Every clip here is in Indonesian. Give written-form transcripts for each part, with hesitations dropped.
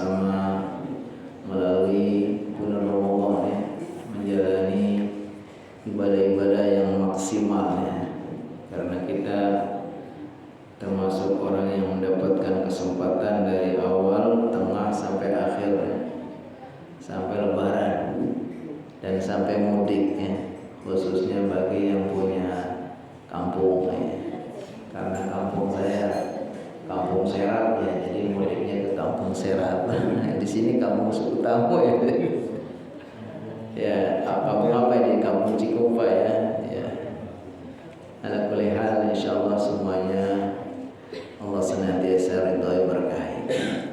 sama-sama melalui bulan Ramadan ya, menjalani ibadah-ibadah yang maksimal ya, karena kita termasuk orang yang mendapatkan kesempatan dari awal, tengah sampai akhir ya, sampai Lebaran dan sampai mudik ya, khususnya bagi yang punya kampung ya. Karena kampung saya kampung Serap ya, jadi mudiknya ke kampung Serap. Di sini kampung Suku Tamu ya. Ya, kampung apa ini? Kampung Cikupa ya. Ya. Ala kulli hal, insyaallah semuanya Allah senantiasa ridhoi berkahi.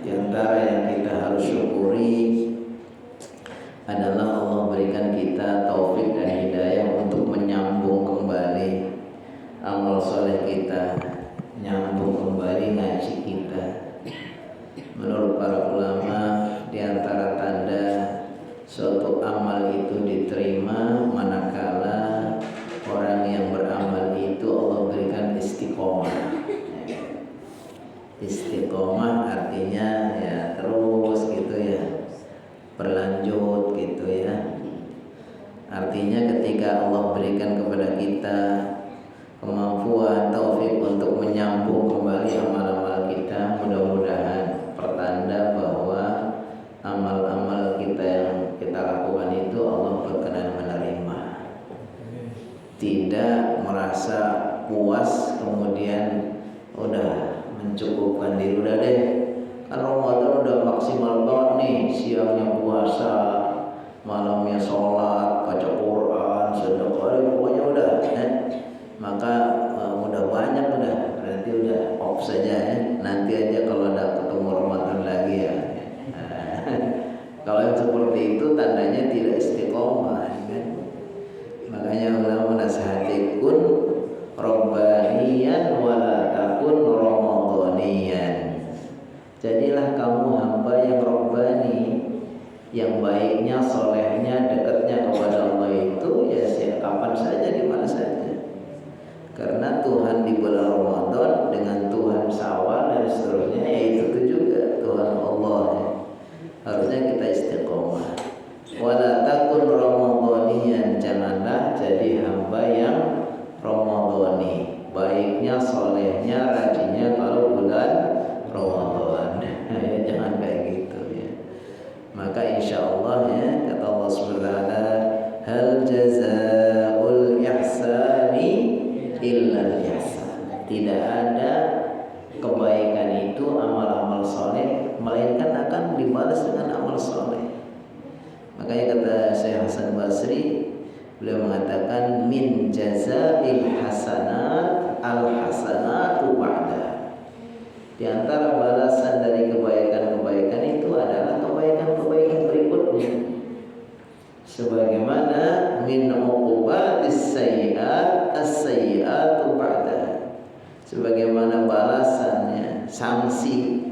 Di antara yang kita harus syukuri adalah Allah berikan kita taufik dan hidayah untuk menyambung kembali amal soleh kita, nyambung kembali ngaji kita. Menurut para ulama, di antara tanda suatu amal itu diterima manakala orang yang beramal itu Allah berikan istiqomah. Istiqomah artinya ya terus gitu ya, berlanjut gitu ya. Artinya ketika Allah berikan kepada kita kemampuan taufik untuk menyambung kembali amal-amal kita, mudah-mudahan pertanda bahwa amal-amal kita yang kita lakukan itu Allah berkenan menerima. Tidak merasa puas kemudian udah mencukupkan diri, udah deh kan Ramadan udah maksimal banget nih, siangnya puasa, malamnya sholat, baca Quran, sedekah, pokoknya udah ya. Maka udah banyak, udah berarti udah off saja ya. Nanti aja kalau ada ketemu Ramadan lagi ya. Kalau yang seperti itu tandanya tidak istiqomah kan? Makanya ulama menasihati kun Rabbaniyan wala takun Ramadhaniyan. Jadilah kamu hamba yang Rabbani, yang baiknya, solehnya, dekatnya kepada Allah itu ya kapan saja, di mana saja. Karena Tuhan di bulan Ramadan dengan Tuhan Syawal dan seterusnya, ya itu juga Tuhan Allah ya. Harusnya kita istiqomah. Wala takun Ramadhaniyan, janganlah jadi hamba yang Ramadhani, baiknya, solehnya, rajinnya kalau bulan Ramadan. Ya, jangan kayak gitu ya. Maka insya Allah ya, kata Allah SWT, hal jazaul ihsani illal ihsan. Tidak ada kebaikan itu, amal-amal soleh, melainkan akan dibalas dengan amal soleh. Makanya kata Syekh Hasan Basri, beliau mengatakan min jazail hasanat al hasanatu ba'da. Di antara balasan dari kebaikan-kebaikan itu adalah kebaikan-kebaikan berikutnya. Sebagaimana min uqubatis sayyi'at as-sayyi'atu ba'da. Sebagaimana balasannya, sanksi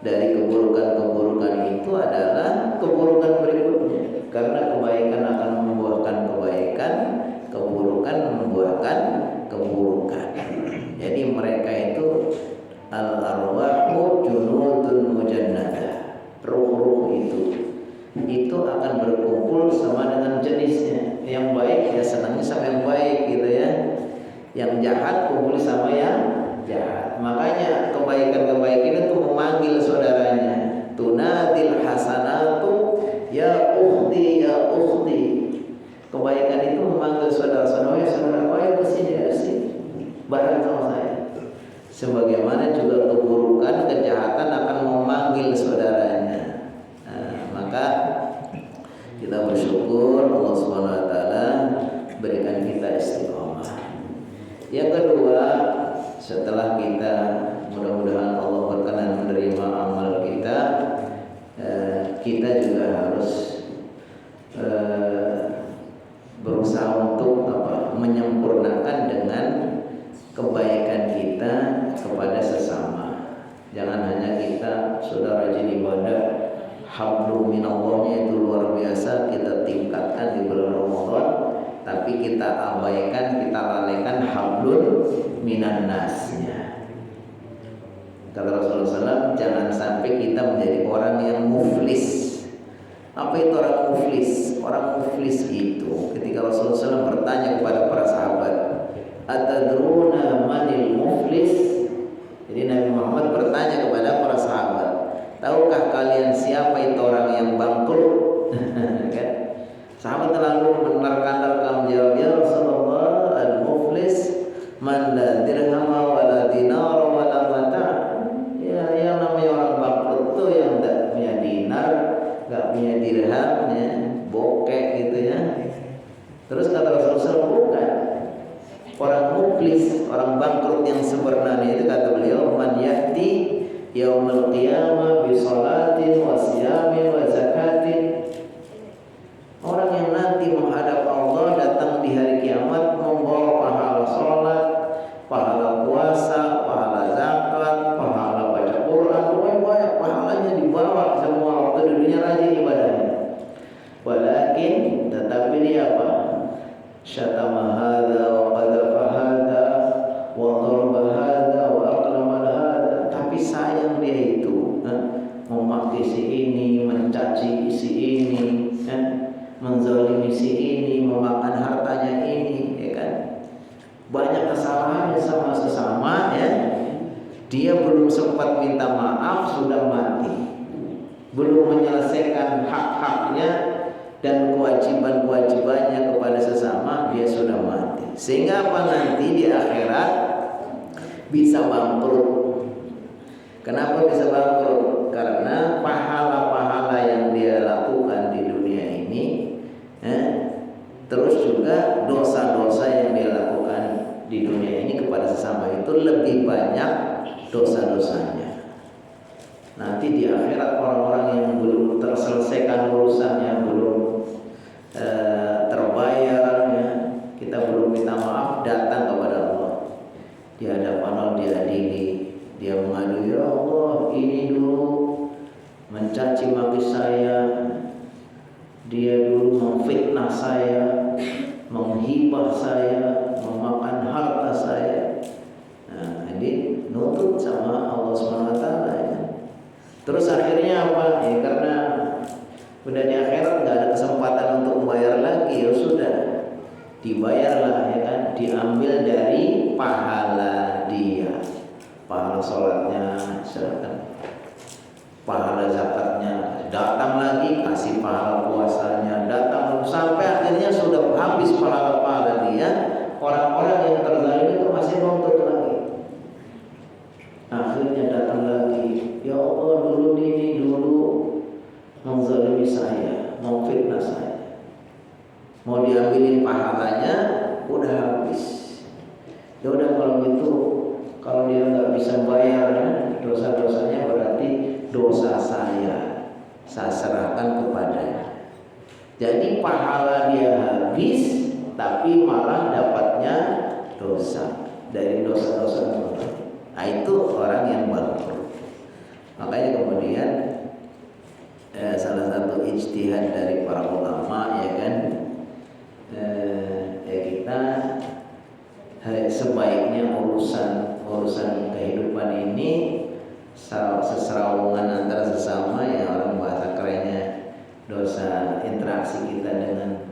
dari keburukan-keburukan itu adalah keburukan berikutnya. Karena kebaikan akan membuahkan kebaikan, keburukan membuahkan keburukan. Jadi mereka itu al-arwahu junudun mujannadah. Ruh-ruh itu akan berkumpul sama dengan jenisnya. Yang baik ya senangnya sama yang baik gitu ya. Yang jahat kumpul sama yang jahat. Makanya kebaikan-kebaikan itu memanggil saudaranya. Tunadil hasanatu ya ukhti ya ukhti. Kebaikan itu memanggil saudara-saudara, ya saudara, ayo kesini bareng sama saya. Sebagaimana juga keburukan, kejahatan akan memanggil saudaranya. Maka kita bersyukur Allah SWT berikan kita istiqomah. Yang kedua, setelah kita mudah-mudahan Allah berkenan menerima amal kita, kita juga harus berusaha untuk menyempurnakan dengan kebaikan kita kepada sesama. Jangan hanya kita sudah rajin ibadah, hablum minallahnya itu luar biasa kita tingkatkan di bulan Ramadan, tapi kita abaikan, kita lalaikan hablun minan nasnya. Kata Rasulullah SAW, jangan sampai kita menjadi orang yang muflis. Apa itu orang muflis? Orang muflis itu ketika Rasulullah SAW bertanya kepada para sahabat, atadruna manil muflis? Jadi Nabi Muhammad bertanya kepada para sahabat, tahukah kalian siapa itu orang yang bangkrut? Kan? Sahabat terlalu menerka-nerka menjawab, ya Rasulullah, al-muflis man la dirham wa la dinar wa la mata'. Ya, yang namanya orang bangkrut itu yang tidak punya dinar, nggak punya dirham, ya, bokek gitu ya. Terus kata Rasulullah, bukan. Orang muflis, orang bangkrut yang sebenarnya itu kata beliau, man ya'ti yaumul qiyamah bi sholatin wa siyamin wa zakatin. Orang yang nanti menghadap Allah datang di hari kiamat membawa pahala sholat, pahala puasa, pahala zakat, pahala baca Quran, banyak pahalanya dibawa semua waktu di dunia rajin ibadahnya. Walakin tetapi dia apa? Syatama hadza wa qadhafa hadza wa daraba hadza wa aqlama hadza. Tapi sayang dia itu memaki si ini, mencaci si ini, menzalimi si ini, memakan hartanya ini, ya kan? Banyak kesalahannya sama sesama, ya. Dia belum sempat minta maaf sudah mati, belum menyelesaikan hak-haknya dan kewajiban-kewajibannya kepada sesama, dia sudah mati. Sehingga apa, nanti di akhirat bisa bangkrut. Kenapa bisa bangkrut? Karena pahala-pahala yang dia lakukan di dunia ini, terus juga dosa-dosa yang dia lakukan di dunia ini kepada sesama itu lebih banyak dosa-dosanya. Nanti di akhirat orang-orang yang belum terselesaikan urusannya, belum terbayarnya, kita belum minta maaf, datang kepada Allah. Di hadapan Allah diadili, dia mengadu, ya Allah, ini dulu mencaci maki saya, dia dulu memfitnah saya, menghibah saya, memakan harta saya. Nah, jadi nutut sama Allah SWT, ya. Terus akhirnya apa? Ya karena udah di akhirat nggak ada kesempatan untuk membayar lagi, ya sudah dibayarlah, ya kan? Diambil dari pahala dia, pahala sholatnya serahkan, pahala zakatnya, datang lagi kasih pahala puasanya, datang sampai akhirnya sudah habis pahala-pahala dia. Orang-orang yang terzalim itu masih nuntut lagi. Akhirnya datang lagi, ya Allah, dulu ini dulu menzalimi saya, memfitnah saya, mau diambilin pahalanya, udah habis. Ya udah kalau gitu, kalau dia nggak bisa bayar dosa-dosanya, berarti dosa saya serahkan kepadanya. Jadi pahala dia habis, tapi malah dapatnya dosa dari dosa-dosa. Nah, itu orang yang bangkrut. Makanya kemudian salah satu ijtihad dari para ulama, ya kan, kita sebaiknya urusan kehidupan ini, seserawungan antara sesama, ya orang bahasa kerennya dosa interaksi kita dengan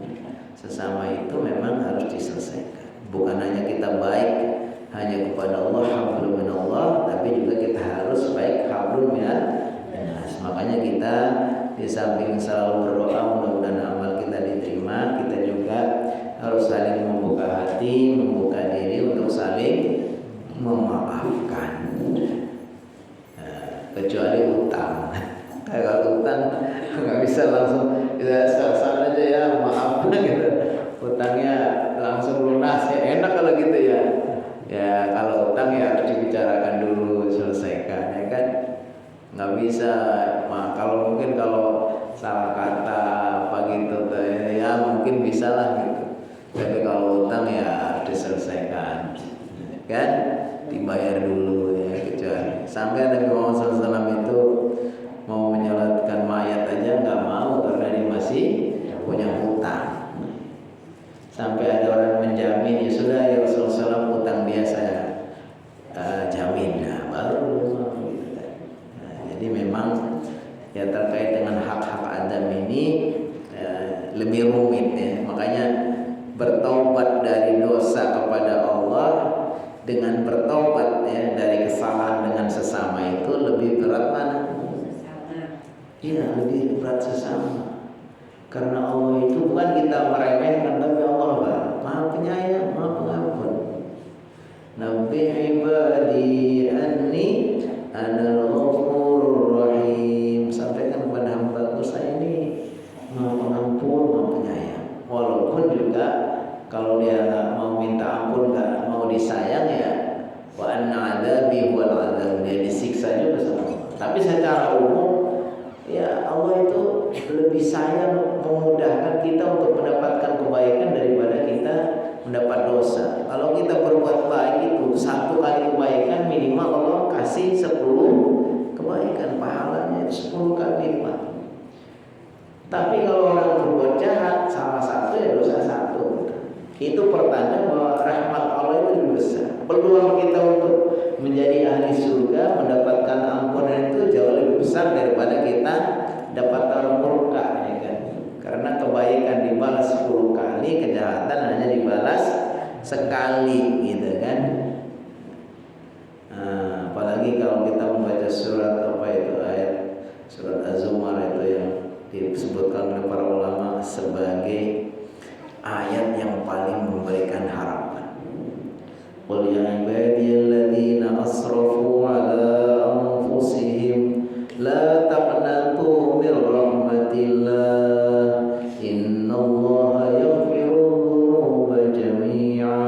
sesama itu memang harus diselesaikan. Bukan hanya kita baik hanya kepada Allah, hablum minallah, tapi juga kita harus baik hablum minannas. Makanya kita di samping selalu berdoa mudah-mudahan amal kita diterima, kita juga harus saling membuka hati, membuka diri untuk saling memaafkan. Kecuali utang. Kalau utang nggak bisa langsung ya sah-sah aja ya, maaf gitu. Utangnya langsung lunas, ya enak kalau gitu ya. Ya kalau utang ya harus dibicarakan dulu, selesaikan, ya kan. Nggak bisa, kalau mungkin kalau salah kata apa gitu, ya mungkin bisa lah gitu. Tapi kalau utang ya harus diselesaikan, kan, dibayar dulu, ya. Kecuali sampai Nabi Muhammad SAW itu mau menyolatkan mayat aja nggak mau karena dia masih punya hutang. Sampai ada orang menjamin, ya sudah ya Rasulullah SAW, hutang dia saya jamin, nah, baru Iya, lebih berat sesama. Karena Allah itu bukan kita meremehkan, tapi Allah Maha Penyayang, Maha Pengampun. Nabi ibadi anni anal ghafurur rahim. Sampaikan kepada hamba-Ku, saya ini Maha Pengampun, Maha Penyayang. Walaupun juga kalau dia mau minta ampun, nggak mau disayang, ya wa anna adzabi huwal adzab, dia disiksa juga sama Allah. Tapi secara umum, ya Allah itu lebih sayang memudahkan kita untuk mendapatkan kebaikan daripada kita mendapat dosa. Kalau kita berbuat baik itu 1 kali kebaikan, minimal Allah kasih 10 kebaikan, pahalanya 10 kali lipat. Tapi kalau orang berbuat jahat, salah satu ya dosa 1. Itu pertanda bahwa rahmat Allah itu lebih besar. Peluang kita untuk menjadi ahli surga, mendapatkan ampunan itu jauh lebih besar daripada kita dapat orang murka, ya kan? Karena kebaikan dibalas 10 kali, kejahatan hanya dibalas sekali, gitu kan? Apalagi kalau kita membaca surat apa itu, ayat surat Az-Zumar itu yang disebutkan oleh para ulama sebagai ayat yang paling memberikan harapan. Qul ya ibadiyalladzina asrafu ala anfusihim la taqnatu min rahmatillah innallaha yaghfiru dzunuba jami'a.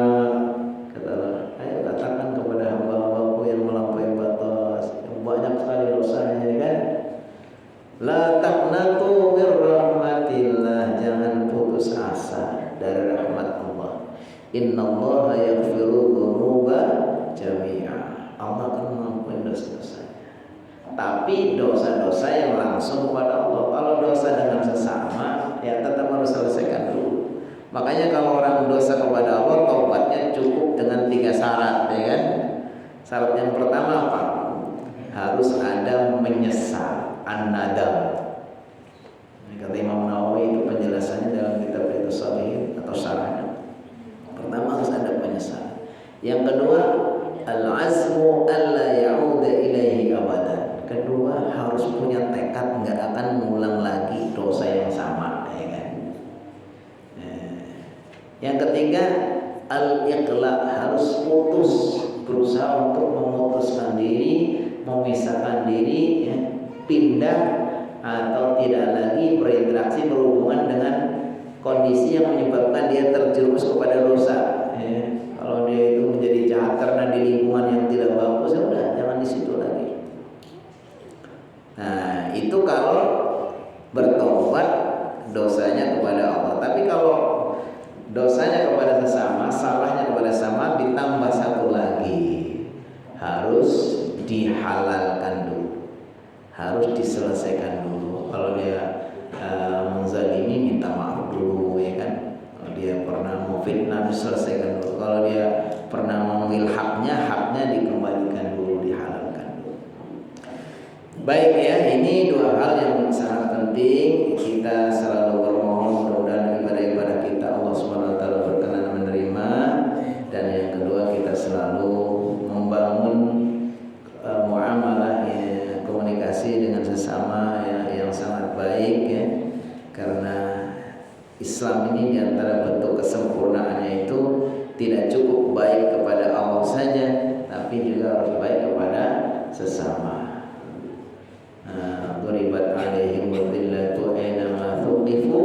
Katakan kepada hamba-hambaku yang melampaui batas, yang banyak sekali dosanya, kan? La taqnatu min rahmatillah, jangan putus asa dari rahmat Allah. Innallaha yaghfiru dzunuba jami'a, Allah akan mengampuni dosa-dosanya. Tapi dosa-dosa yang langsung kepada Allah. Kalau dosa dengan sesama, ya tetap harus selesaikan dulu. Makanya kalau orang dosa kepada Allah, taubatnya cukup dengan 3 syarat, ya kan? Syarat yang pertama apa? Harus ada menyesal, an-nadam. Kata Imam Nawawi itu penjelasannya dalam kitab Riyadhus Shalihin atau syarahnya. Pertama harus ada penyesalan. Yang kedua, al-azmu alla ya'uda ilaihi abadan. Kedua, harus punya tekad nggak akan mengulang lagi dosa yang sama, ya kan? Yang ketiga, al-iqla, harus putus, berusaha untuk memutuskan diri, memisahkan diri, ya, pindah atau tidak lagi berinteraksi, berhubungan dengan kondisi yang menyebabkan dia terjerumus kepada dosa. Ya. Kalau dia itu menjadi jahat karena di lingkungan yang tidak bagus, ya udah, jangan di situ lagi. Nah, itu kalau bertobat dosanya kepada Allah. Tapi kalau dosanya kepada sesama, salahnya kepada sesama, ditambah 1 lagi, harus dihalalkan dulu, harus diselesaikan dulu. Kalau dia menzalimi, minta maaf dulu, ya kan? Kalau dia pernah memfitnah, diselesaikan dulu. Kalau dia pernah mengambil haknya dikembalikan dulu, dihalalkan dulu. Baik, ya, ini 2 hal yang sangat penting. Kita selalu bermohon mudah-mudahan ibadah-ibadah kita Allah Subhanahu wa taala berkenan menerima. Dan yang kedua, kita selalu membangun muamalah, ya, komunikasi dengan sesama, ya, yang sangat baik, ya. Karena Islam ini diantara bentuk kesempurnaannya itu tidak cukup baik kepada Allah saja, tapi juga harus baik kepada sesama. Duribat alaihim wadillatu aynama thuqifu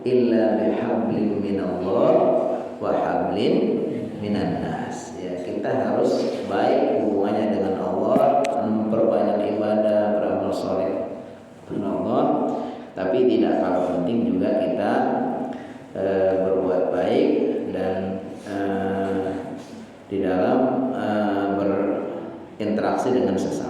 illa bihablin minallah wa hablin minan nas. Ya, kita harus baik hubungannya dengan Allah, memperbanyak ibadah, beramal saleh kepada Allah. Tapi tidak kalah penting juga kita berbuat baik dan di dalam berinteraksi dengan sesama.